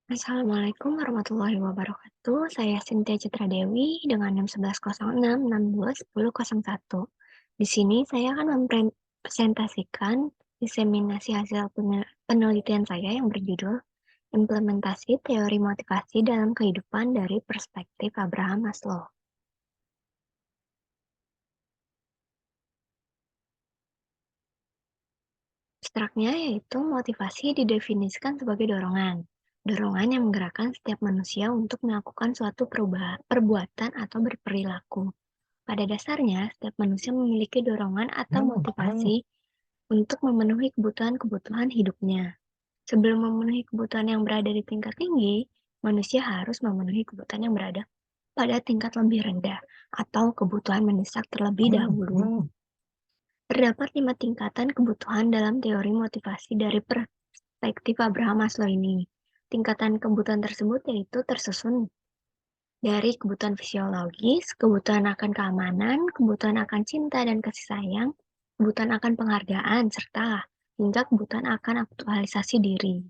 Assalamualaikum warahmatullahi wabarakatuh. Saya Cynthia Citra Dewi dengan NIM 1106621001. Di sini saya akan mempresentasikan diseminasi hasil penelitian saya yang berjudul Implementasi Teori Motivasi dalam Kehidupan dari Perspektif Abraham Maslow. Abstraknya yaitu motivasi didefinisikan sebagai dorongan. Dorongan yang menggerakkan setiap manusia untuk melakukan suatu perbuatan atau berperilaku. Pada dasarnya, setiap manusia memiliki dorongan atau motivasi untuk memenuhi kebutuhan-kebutuhan hidupnya. Sebelum memenuhi kebutuhan yang berada di tingkat tinggi, manusia harus memenuhi kebutuhan yang berada pada tingkat lebih rendah atau kebutuhan mendesak terlebih dahulu. Terdapat 5 tingkatan kebutuhan dalam teori motivasi dari perspektif Abraham Maslow ini. Tingkatan kebutuhan tersebut yaitu tersusun dari kebutuhan fisiologis, kebutuhan akan keamanan, kebutuhan akan cinta dan kasih sayang, kebutuhan akan penghargaan, serta hingga kebutuhan akan aktualisasi diri.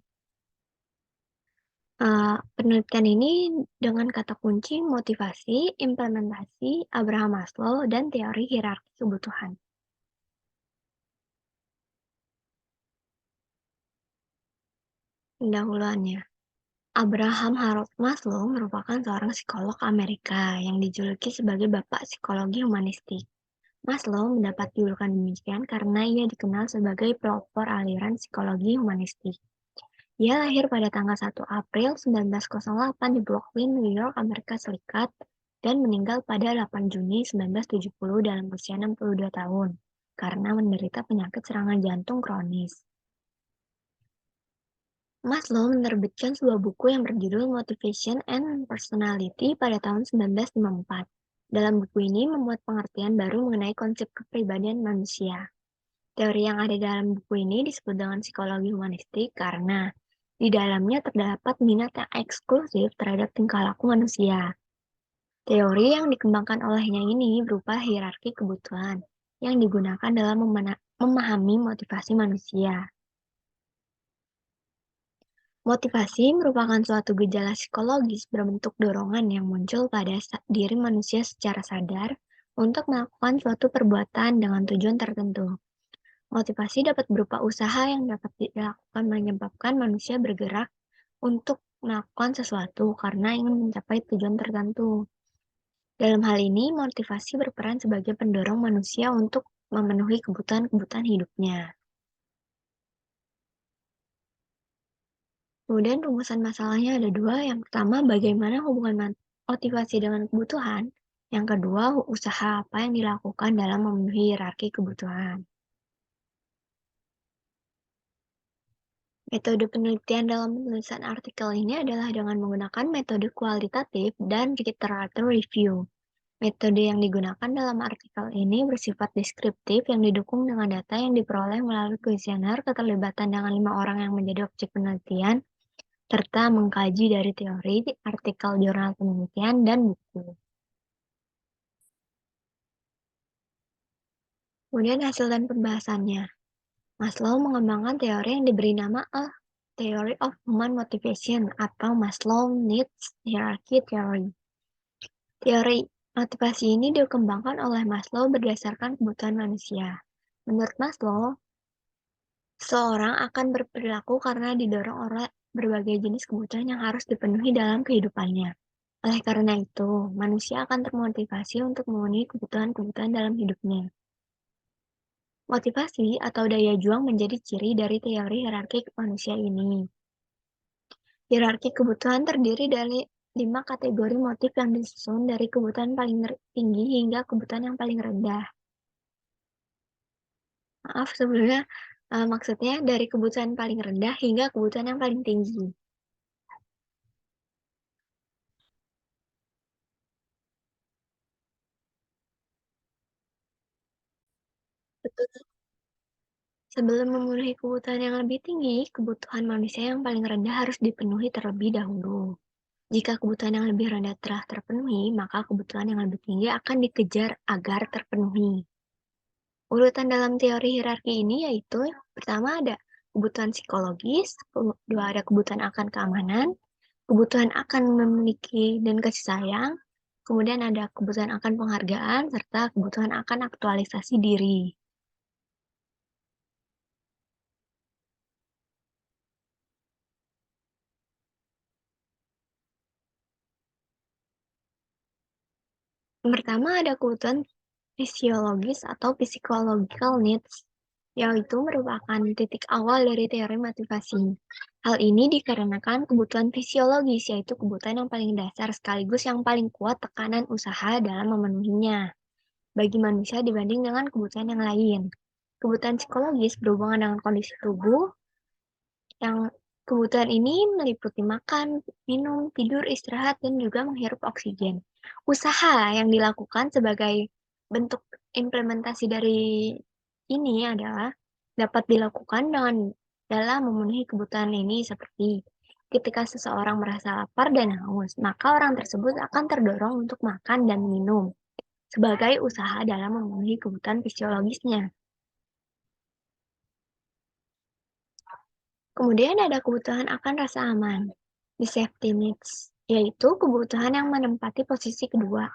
Penelitian ini dengan kata kunci motivasi, implementasi, Abraham Maslow, dan teori hierarki kebutuhan. Pendahuluannya, Abraham Harold Maslow merupakan seorang psikolog Amerika yang dijuluki sebagai Bapak Psikologi Humanistik. Maslow mendapat julukan demikian karena ia dikenal sebagai pelopor aliran psikologi humanistik. Ia lahir pada tanggal 1 April 1908 di Brooklyn, New York, Amerika Serikat, dan meninggal pada 8 Juni 1970 dalam usia 62 tahun karena menderita penyakit serangan jantung kronis. Maslow menerbitkan sebuah buku yang berjudul Motivation and Personality pada tahun 1954. Dalam buku ini memuat pengertian baru mengenai konsep kepribadian manusia. Teori yang ada dalam buku ini disebut dengan psikologi humanistik karena di dalamnya terdapat minat yang eksklusif terhadap tingkah laku manusia. Teori yang dikembangkan olehnya ini berupa hierarki kebutuhan yang digunakan dalam memahami motivasi manusia. Motivasi merupakan suatu gejala psikologis berbentuk dorongan yang muncul pada diri manusia secara sadar untuk melakukan suatu perbuatan dengan tujuan tertentu. Motivasi dapat berupa usaha yang dapat dilakukan menyebabkan manusia bergerak untuk melakukan sesuatu karena ingin mencapai tujuan tertentu. Dalam hal ini, motivasi berperan sebagai pendorong manusia untuk memenuhi kebutuhan-kebutuhan hidupnya. Kemudian rumusan masalahnya ada dua. Yang pertama, bagaimana hubungan motivasi dengan kebutuhan. Yang kedua, usaha apa yang dilakukan dalam memenuhi hierarki kebutuhan. Metode penelitian dalam penulisan artikel ini adalah dengan menggunakan metode kualitatif dan literatur review. Metode yang digunakan dalam artikel ini bersifat deskriptif yang didukung dengan data yang diperoleh melalui kuesioner keterlibatan dengan 5 orang yang menjadi objek penelitian, serta mengkaji dari teori, artikel jurnal penelitian, dan buku. Kemudian hasil dan pembahasannya. Maslow mengembangkan teori yang diberi nama Theory of Human Motivation atau Maslow Needs Hierarchy Theory. Teori motivasi ini dikembangkan oleh Maslow berdasarkan kebutuhan manusia. Menurut Maslow, seseorang akan berperilaku karena didorong oleh berbagai jenis kebutuhan yang harus dipenuhi dalam kehidupannya. Oleh karena itu, manusia akan termotivasi untuk memenuhi kebutuhan-kebutuhan dalam hidupnya. Motivasi atau daya juang menjadi ciri dari teori hierarki manusia ini. Hierarki kebutuhan terdiri dari 5 kategori motif yang disusun dari kebutuhan paling tinggi hingga kebutuhan yang paling rendah. Maaf, sebelumnya maksudnya dari kebutuhan paling rendah hingga kebutuhan yang paling tinggi. Betul. Sebelum memenuhi kebutuhan yang lebih tinggi, kebutuhan manusia yang paling rendah harus dipenuhi terlebih dahulu. Jika kebutuhan yang lebih rendah telah terpenuhi, maka kebutuhan yang lebih tinggi akan dikejar agar terpenuhi. Urutan dalam teori hierarki ini yaitu pertama ada kebutuhan psikologis, kedua ada kebutuhan akan keamanan, kebutuhan akan memiliki dan kasih sayang, kemudian ada kebutuhan akan penghargaan, serta kebutuhan akan aktualisasi diri. Yang pertama ada kebutuhan fisiologis atau physiological needs, yaitu merupakan titik awal dari teori motivasi. Hal ini dikarenakan kebutuhan fisiologis, yaitu kebutuhan yang paling dasar sekaligus yang paling kuat tekanan usaha dalam memenuhinya bagi manusia dibanding dengan kebutuhan yang lain. Kebutuhan psikologis berhubungan dengan kondisi tubuh, yang kebutuhan ini meliputi makan, minum, tidur, istirahat, dan juga menghirup oksigen. Usaha yang dilakukan sebagai bentuk implementasi dari ini adalah dapat dilakukan dengan dalam memenuhi kebutuhan ini seperti ketika seseorang merasa lapar dan haus, maka orang tersebut akan terdorong untuk makan dan minum sebagai usaha dalam memenuhi kebutuhan fisiologisnya. Kemudian ada kebutuhan akan rasa aman, the safety needs, yaitu kebutuhan yang menempati posisi kedua.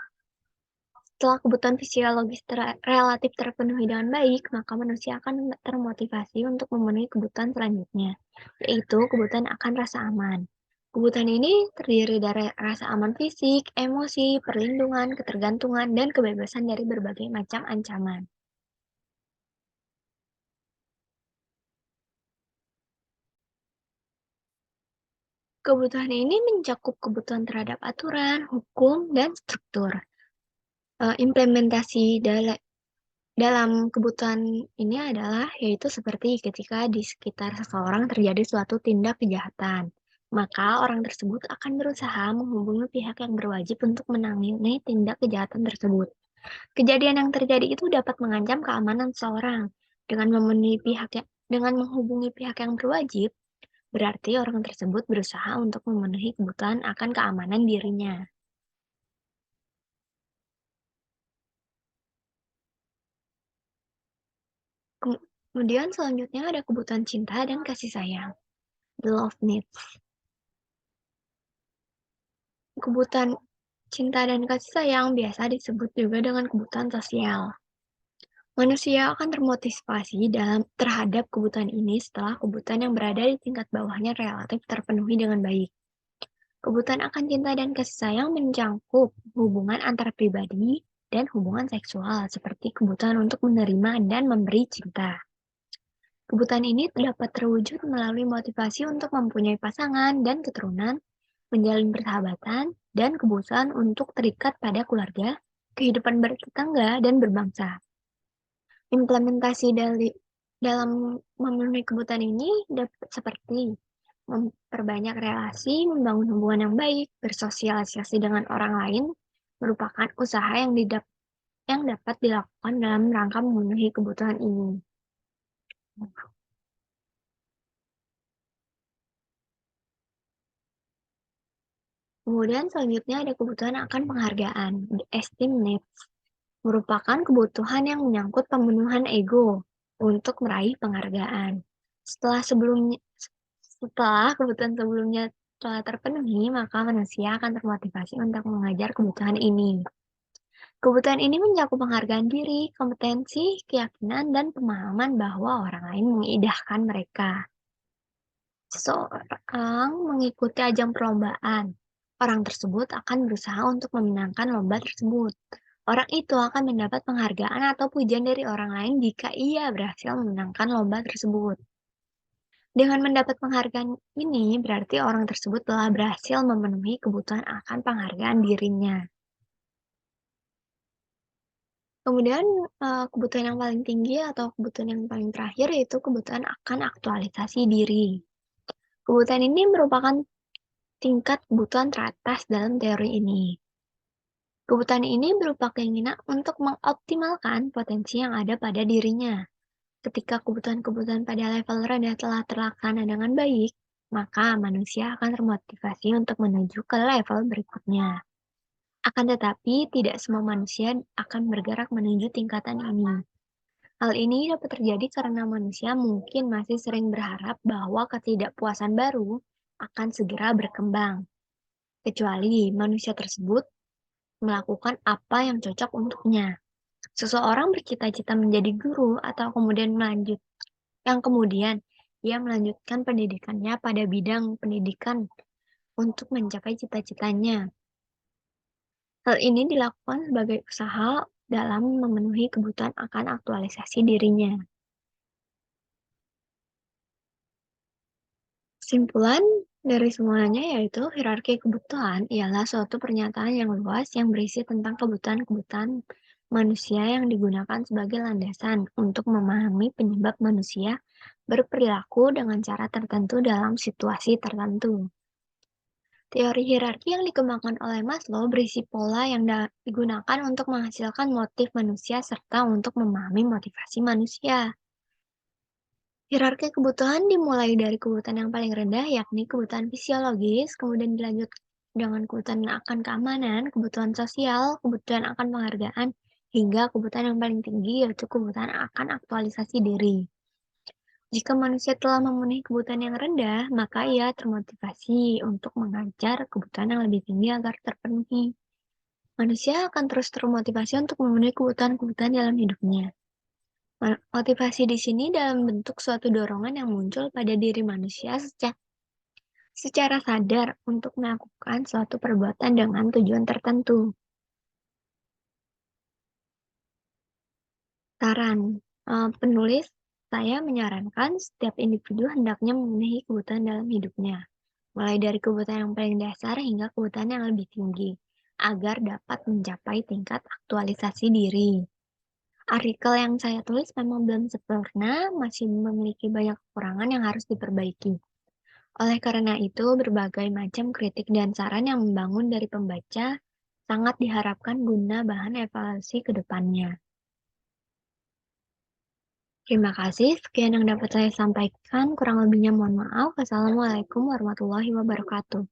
Setelah kebutuhan fisiologis relatif terpenuhi dengan baik, maka manusia akan termotivasi untuk memenuhi kebutuhan selanjutnya, yaitu kebutuhan akan rasa aman. Kebutuhan ini terdiri dari rasa aman fisik, emosi, perlindungan, ketergantungan, dan kebebasan dari berbagai macam ancaman. Kebutuhan ini mencakup kebutuhan terhadap aturan, hukum, dan struktur. Implementasi dalam kebutuhan ini adalah yaitu seperti ketika di sekitar seseorang terjadi suatu tindak kejahatan, maka orang tersebut akan berusaha menghubungi pihak yang berwajib untuk menangani tindak kejahatan tersebut. Kejadian yang terjadi itu dapat mengancam keamanan seseorang. Dengan menghubungi pihak yang berwajib, berarti orang tersebut berusaha untuk memenuhi kebutuhan akan keamanan dirinya. Kemudian selanjutnya ada kebutuhan cinta dan kasih sayang, the love needs. Kebutuhan cinta dan kasih sayang biasa disebut juga dengan kebutuhan sosial. Manusia akan termotivasi terhadap kebutuhan ini setelah kebutuhan yang berada di tingkat bawahnya relatif terpenuhi dengan baik. Kebutuhan akan cinta dan kasih sayang mencakup hubungan antar pribadi dan hubungan seksual, seperti kebutuhan untuk menerima dan memberi cinta. Kebutuhan ini dapat terwujud melalui motivasi untuk mempunyai pasangan dan keturunan, menjalin persahabatan, dan kebutuhan untuk terikat pada keluarga, kehidupan bertetangga, dan berbangsa. Implementasi dalam memenuhi kebutuhan ini dapat seperti memperbanyak relasi, membangun hubungan yang baik, bersosialisasi dengan orang lain, merupakan usaha yang dapat dilakukan dalam rangka memenuhi kebutuhan ini. Kemudian selanjutnya ada kebutuhan akan penghargaan, the esteem needs, merupakan kebutuhan yang menyangkut pemenuhan ego untuk meraih penghargaan. Setelah kebutuhan sebelumnya telah terpenuhi, maka manusia akan termotivasi untuk mengajar kebutuhan ini. Kebutuhan ini mencakup penghargaan diri, kompetensi, keyakinan, dan pemahaman bahwa orang lain mengidahkan mereka. Seseorang mengikuti ajang perlombaan. Orang tersebut akan berusaha untuk memenangkan lomba tersebut. Orang itu akan mendapat penghargaan atau pujian dari orang lain jika ia berhasil memenangkan lomba tersebut. Dengan mendapat penghargaan ini, berarti orang tersebut telah berhasil memenuhi kebutuhan akan penghargaan dirinya. Kemudian, kebutuhan yang paling tinggi atau kebutuhan yang paling terakhir yaitu kebutuhan akan aktualisasi diri. Kebutuhan ini merupakan tingkat kebutuhan teratas dalam teori ini. Kebutuhan ini berupa keinginan untuk mengoptimalkan potensi yang ada pada dirinya. Ketika kebutuhan-kebutuhan pada level rendah telah terlaksana dengan baik, maka manusia akan termotivasi untuk menuju ke level berikutnya. Akan tetapi, tidak semua manusia akan bergerak menuju tingkatan ini. Hal ini dapat terjadi karena manusia mungkin masih sering berharap bahwa ketidakpuasan baru akan segera berkembang. kecuali manusia tersebut melakukan apa yang cocok untuknya. Seseorang bercita-cita menjadi guru atau kemudian ia melanjutkan pendidikannya pada bidang pendidikan untuk mencapai cita-citanya. Hal ini dilakukan sebagai usaha dalam memenuhi kebutuhan akan aktualisasi dirinya. Kesimpulan dari semuanya yaitu hierarki kebutuhan ialah suatu pernyataan yang luas yang berisi tentang kebutuhan-kebutuhan manusia yang digunakan sebagai landasan untuk memahami penyebab manusia berperilaku dengan cara tertentu dalam situasi tertentu. Teori hierarki yang dikembangkan oleh Maslow berisi pola yang digunakan untuk menghasilkan motif manusia serta untuk memahami motivasi manusia. Hierarki kebutuhan dimulai dari kebutuhan yang paling rendah, yakni kebutuhan fisiologis, kemudian dilanjut dengan kebutuhan akan keamanan, kebutuhan sosial, kebutuhan akan penghargaan, hingga kebutuhan yang paling tinggi yaitu kebutuhan akan aktualisasi diri. Jika manusia telah memenuhi kebutuhan yang rendah, maka ia termotivasi untuk mengajar kebutuhan yang lebih tinggi agar terpenuhi. Manusia akan terus termotivasi untuk memenuhi kebutuhan-kebutuhan dalam hidupnya. Motivasi di sini dalam bentuk suatu dorongan yang muncul pada diri manusia secara sadar untuk melakukan suatu perbuatan dengan tujuan tertentu. Saran, penulis, saya menyarankan setiap individu hendaknya memenuhi kebutuhan dalam hidupnya, mulai dari kebutuhan yang paling dasar hingga kebutuhan yang lebih tinggi, agar dapat mencapai tingkat aktualisasi diri. Artikel yang saya tulis memang belum sempurna, masih memiliki banyak kekurangan yang harus diperbaiki. Oleh karena itu, berbagai macam kritik dan saran yang membangun dari pembaca sangat diharapkan guna bahan evaluasi ke depannya. Terima kasih, sekian yang dapat saya sampaikan. Kurang lebihnya mohon maaf. Wassalamualaikum warahmatullahi wabarakatuh.